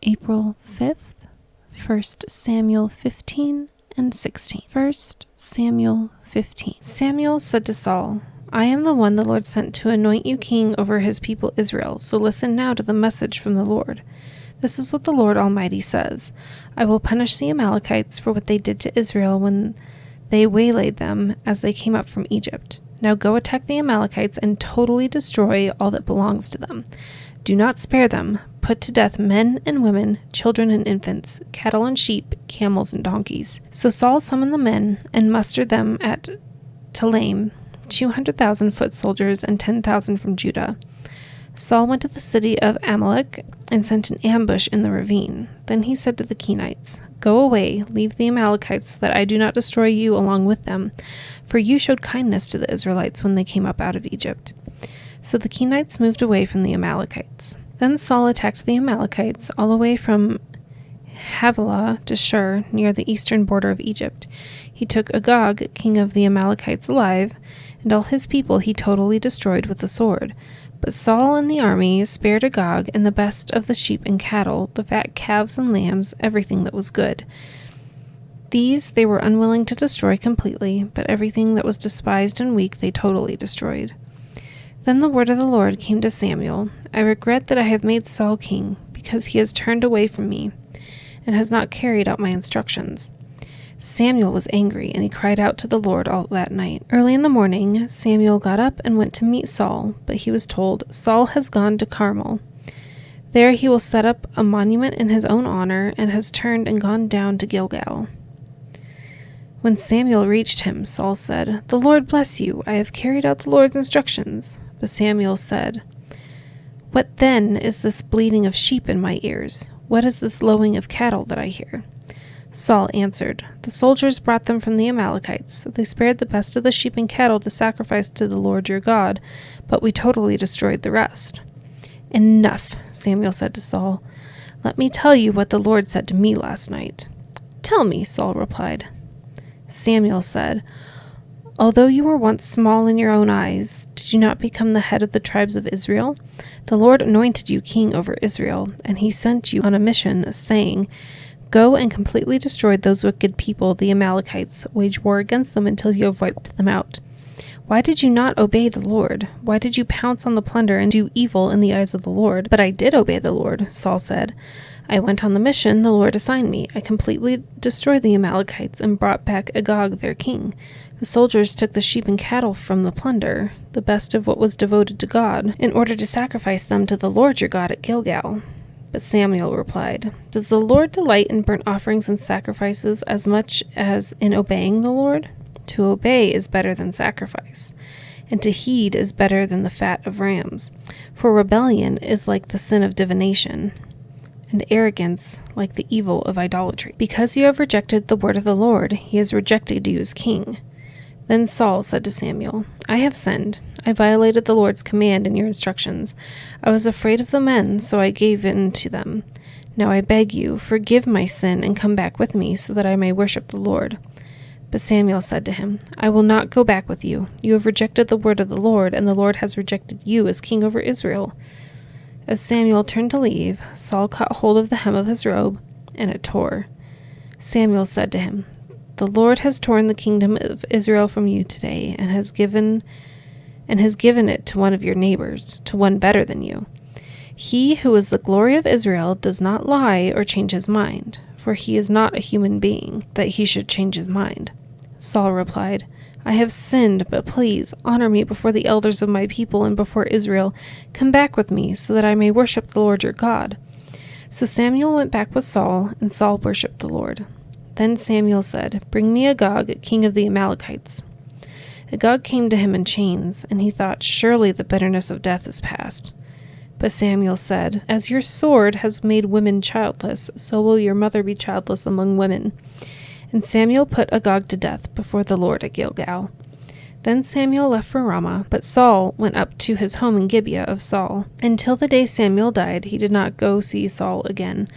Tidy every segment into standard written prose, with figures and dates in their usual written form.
April 5th, 1 Samuel 15 and 16. 1 Samuel 15. Samuel said to Saul, I am the one the Lord sent to anoint you king over his people Israel, so listen now to the message from the Lord. This is what the Lord Almighty says. I will punish the Amalekites for what they did to Israel when they waylaid them as they came up from Egypt. Now go attack the Amalekites and totally destroy all that belongs to them. Do not spare them. Put to death men and women, children and infants, cattle and sheep, camels and donkeys. So Saul summoned the men and mustered them at Telaim, 200,000 foot soldiers and 10,000 from Judah. Saul went to the city of Amalek and sent an ambush in the ravine. Then he said to the Kenites, Go away, leave the Amalekites, so that I do not destroy you along with them, for you showed kindness to the Israelites when they came up out of Egypt. So the Kenites moved away from the Amalekites. Then Saul attacked the Amalekites all the way from Havilah to Shur, near the eastern border of Egypt. He took Agag, king of the Amalekites, alive, and all his people he totally destroyed with the sword. But Saul and the army spared Agag and the best of the sheep and cattle, the fat calves and lambs, everything that was good. These they were unwilling to destroy completely, but everything that was despised and weak they totally destroyed. Then the word of the Lord came to Samuel, I regret that I have made Saul king, because he has turned away from me, and has not carried out my instructions. Samuel was angry, and he cried out to the Lord all that night. Early in the morning, Samuel got up and went to meet Saul, but he was told, Saul has gone to Carmel. There he will set up a monument in his own honor, and has turned and gone down to Gilgal. When Samuel reached him, Saul said, The Lord bless you, I have carried out the Lord's instructions. But Samuel said, What then is this bleating of sheep in my ears? What is this lowing of cattle that I hear? Saul answered, The soldiers brought them from the Amalekites. They spared the best of the sheep and cattle to sacrifice to the Lord your God, but we totally destroyed the rest. Enough, Samuel said to Saul. Let me tell you what the Lord said to me last night. Tell me, Saul replied. Samuel said, Although you were once small in your own eyes, did you not become the head of the tribes of Israel? The Lord anointed you king over Israel, and he sent you on a mission, saying, Go and completely destroy those wicked people, the Amalekites. Wage war against them until you have wiped them out. Why did you not obey the Lord? Why did you pounce on the plunder and do evil in the eyes of the Lord? But I did obey the Lord, Saul said. I went on the mission the Lord assigned me. I completely destroyed the Amalekites and brought back Agag, their king. The soldiers took the sheep and cattle from the plunder, the best of what was devoted to God, in order to sacrifice them to the Lord your God at Gilgal. But Samuel replied, Does the Lord delight in burnt offerings and sacrifices as much as in obeying the Lord? To obey is better than sacrifice, and to heed is better than the fat of rams. For rebellion is like the sin of divination, and arrogance like the evil of idolatry. Because you have rejected the word of the Lord, he has rejected you as king. Then Saul said to Samuel, I have sinned. I violated the Lord's command and your instructions. I was afraid of the men, so I gave in to them. Now I beg you, forgive my sin and come back with me, so that I may worship the Lord. But Samuel said to him, I will not go back with you. You have rejected the word of the Lord, and the Lord has rejected you as king over Israel. As Samuel turned to leave, Saul caught hold of the hem of his robe, and it tore. Samuel said to him, The Lord has torn the kingdom of Israel from you today, and has given it to one of your neighbors, to one better than you. He who is the glory of Israel does not lie or change his mind, for he is not a human being, that he should change his mind. Saul replied, I have sinned, but please honor me before the elders of my people and before Israel. Come back with me, so that I may worship the Lord your God. So Samuel went back with Saul, and Saul worshipped the Lord. Then Samuel said, Bring me Agag, king of the Amalekites. Agag came to him in chains, and he thought, Surely the bitterness of death is past. But Samuel said, As your sword has made women childless, so will your mother be childless among women. And Samuel put Agag to death before the Lord at Gilgal. Then Samuel left for Ramah, but Saul went up to his home in Gibeah of Saul. Until the day Samuel died, he did not go see Saul again,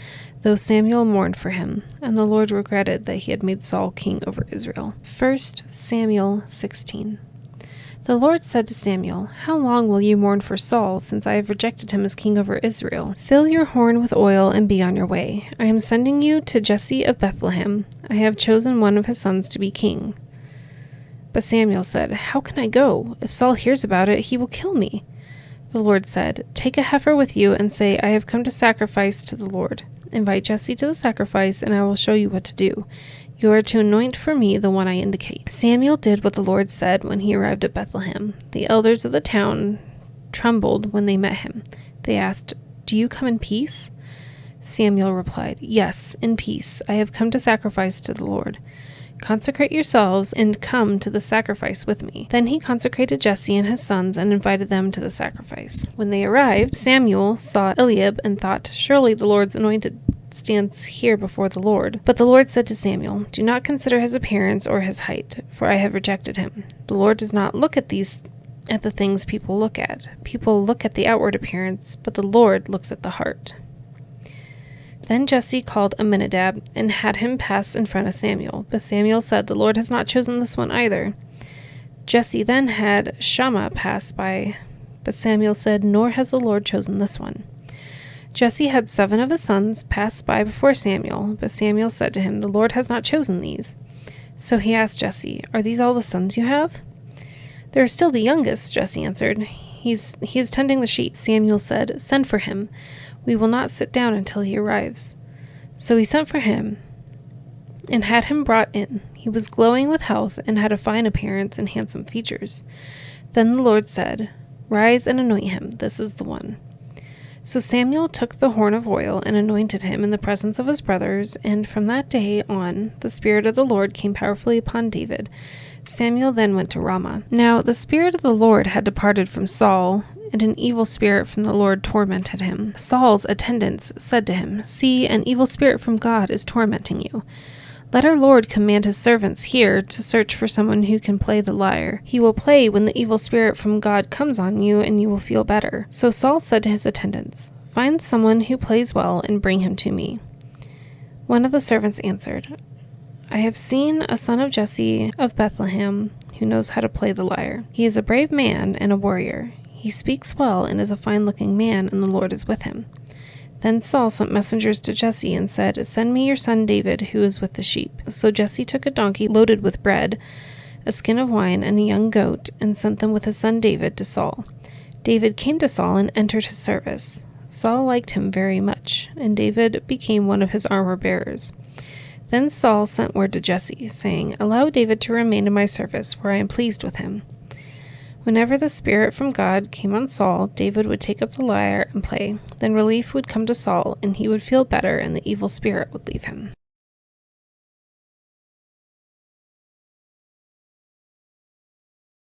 though Samuel mourned for him, and the Lord regretted that he had made Saul king over Israel. 1 Samuel 16. The Lord said to Samuel, "How long will you mourn for Saul, since I have rejected him as king over Israel? Fill your horn with oil and be on your way. I am sending you to Jesse of Bethlehem. I have chosen one of his sons to be king." But Samuel said, "How can I go? If Saul hears about it, he will kill me." The Lord said, "Take a heifer with you and say, 'I have come to sacrifice to the Lord.' Invite Jesse to the sacrifice, and I will show you what to do. You are to anoint for me the one I indicate." Samuel did what the Lord said when he arrived at Bethlehem. The elders of the town trembled when they met him. They asked, "Do you come in peace?" Samuel replied, "Yes, in peace. I have come to sacrifice to the Lord. Consecrate yourselves and come to the sacrifice with me." Then he consecrated Jesse and his sons and invited them to the sacrifice. When they arrived, Samuel saw Eliab and thought, "Surely the Lord's anointed stands here before the Lord." But the Lord said to Samuel, "Do not consider his appearance or his height, for I have rejected him. The Lord does not look at the things people look at. People look at the outward appearance, but the Lord looks at the heart." Then Jesse called Amminadab and had him pass in front of Samuel. But Samuel said, "The Lord has not chosen this one either." Jesse then had Shammah pass by, but Samuel said, "Nor has the Lord chosen this one." Jesse had 7 of his sons pass by before Samuel, but Samuel said to him, "The Lord has not chosen these." So he asked Jesse, "Are these all the sons you have?" "They are still the youngest," Jesse answered. He is tending the sheep." Samuel said, "Send for him. We will not sit down until he arrives." So he sent for him and had him brought in. He was glowing with health and had a fine appearance and handsome features. Then the Lord said, "Rise and anoint him. This is the one." So Samuel took the horn of oil and anointed him in the presence of his brothers, and from that day on the Spirit of the Lord came powerfully upon David. Samuel then went to Ramah. Now the Spirit of the Lord had departed from Saul, and an evil spirit from the Lord tormented him. Saul's attendants said to him, "See, an evil spirit from God is tormenting you. Let our Lord command his servants here to search for someone who can play the lyre. He will play when the evil spirit from God comes on you, and you will feel better." So Saul said to his attendants, "Find someone who plays well and bring him to me." One of the servants answered, "I have seen a son of Jesse of Bethlehem who knows how to play the lyre. He is a brave man and a warrior. He speaks well and is a fine-looking man, and the Lord is with him." Then Saul sent messengers to Jesse and said, "Send me your son David, who is with the sheep." So Jesse took a donkey loaded with bread, a skin of wine, and a young goat, and sent them with his son David to Saul. David came to Saul and entered his service. Saul liked him very much, and David became one of his armor-bearers. Then Saul sent word to Jesse, saying, "Allow David to remain in my service, for I am pleased with him." Whenever the Spirit from God came on Saul, David would take up the lyre and play. Then relief would come to Saul, and he would feel better, and the evil spirit would leave him.